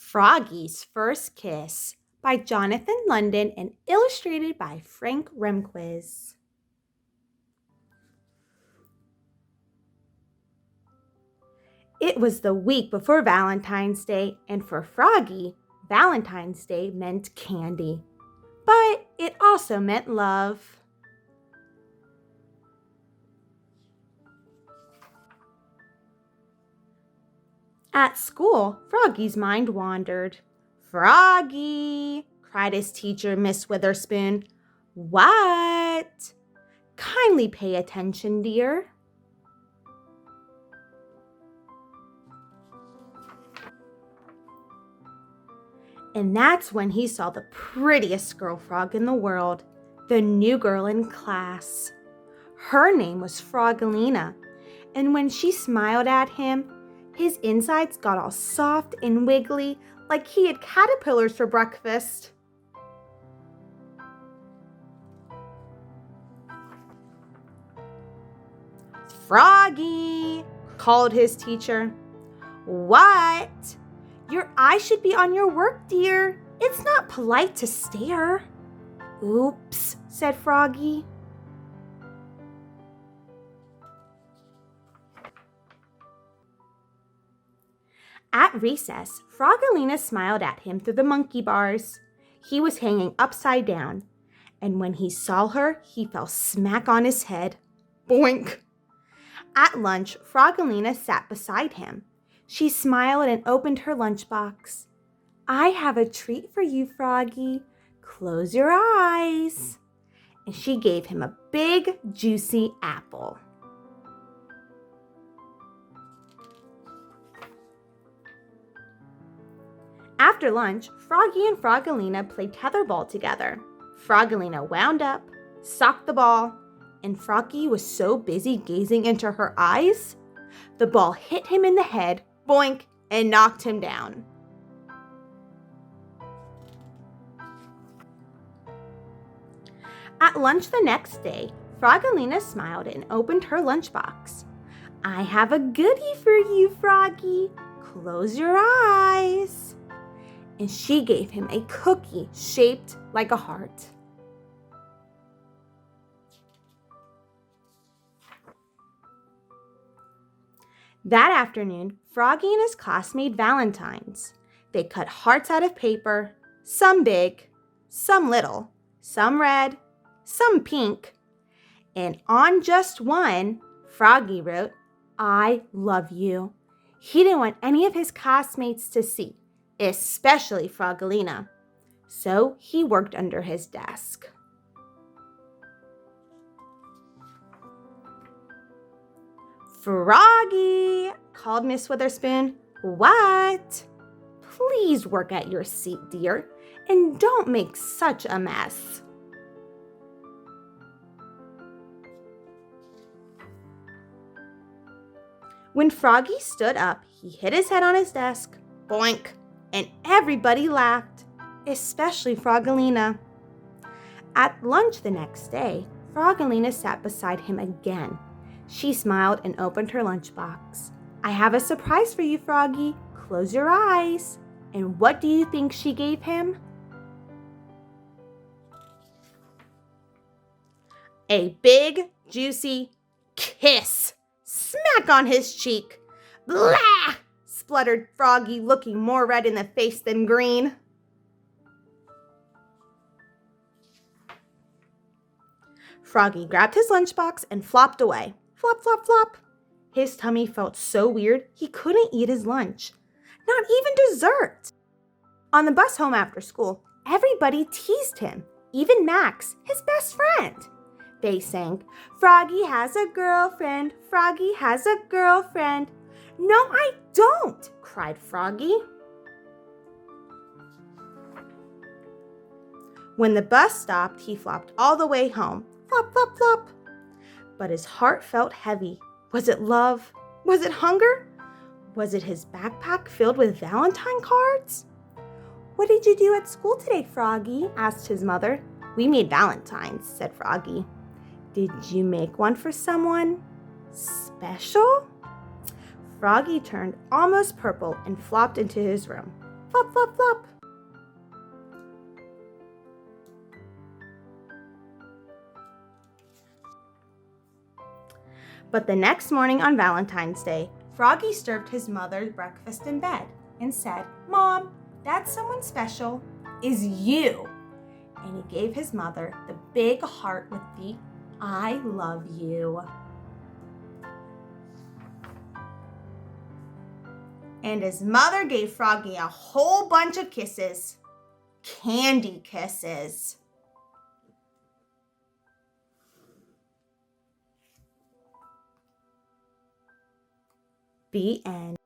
Froggy's First Kiss by Jonathan London and illustrated by Frank Remkiewicz. It was the week before Valentine's Day, and for Froggy, Valentine's Day meant candy. But it also meant love. At school, Froggy's mind wandered. "Froggy!" cried his teacher, Miss Witherspoon. "What?" "Kindly pay attention, dear." And that's when he saw the prettiest girl frog in the world, the new girl in class. Her name was Frogalina, and when she smiled at him, his insides got all soft and wiggly like he had caterpillars for breakfast. "Froggy!" called his teacher. "What?" "Your eyes should be on your work, dear. It's not polite to stare." "Oops," said Froggy. At recess, Frogalina smiled at him through the monkey bars. He was hanging upside down, and when he saw her, he fell smack on his head. Boink! At lunch, Frogalina sat beside him. She smiled and opened her lunchbox. "I have a treat for you, Froggy. Close your eyes." And she gave him a big, juicy apple. After lunch, Froggy and Frogalina played tetherball together. Frogalina wound up, socked the ball, and Froggy was so busy gazing into her eyes, the ball hit him in the head, boink, and knocked him down. At lunch the next day, Frogalina smiled and opened her lunchbox. "I have a goodie for you, Froggy. Close your eyes." And she gave him a cookie shaped like a heart. That afternoon, Froggy and his class made Valentines. They cut hearts out of paper, some big, some little, some red, some pink. And on just one, Froggy wrote, "I love you." He didn't want any of his classmates to see, especially Frogilina. So he worked under his desk. "Froggy!" called Miss Witherspoon. "What?" "Please work at your seat, dear, and don't make such a mess." When Froggy stood up, he hit his head on his desk, boink, and everybody laughed, especially Frogilina. At lunch the next day, Frogilina sat beside him again. She smiled and opened her lunchbox. "I have a surprise for you, Froggy. Close your eyes." And what do you think she gave him? A big, juicy kiss. Smack on his cheek. "Blah!" spluttered Froggy, looking more red in the face than green. Froggy grabbed his lunchbox and flopped away. Flop, flop, flop. His tummy felt so weird he couldn't eat his lunch. Not even dessert. On the bus home after school, everybody teased him, even Max, his best friend. They sang, "Froggy has a girlfriend, Froggy has a girlfriend." "No, I don't," cried Froggy. When the bus stopped, he flopped all the way home. Flop, flop, flop. But his heart felt heavy. Was it love? Was it hunger? Was it his backpack filled with Valentine cards? "What did you do at school today, Froggy?" asked his mother. "We made Valentines," said Froggy. "Did you make one for someone special?" Froggy turned almost purple and flopped into his room. Flop, flop, flop. But the next morning on Valentine's Day, Froggy served his mother breakfast in bed and said, "Mom, that's someone special is you." And he gave his mother the big heart with the "I love you." And his mother gave Froggy a whole bunch of kisses. Candy kisses. The end.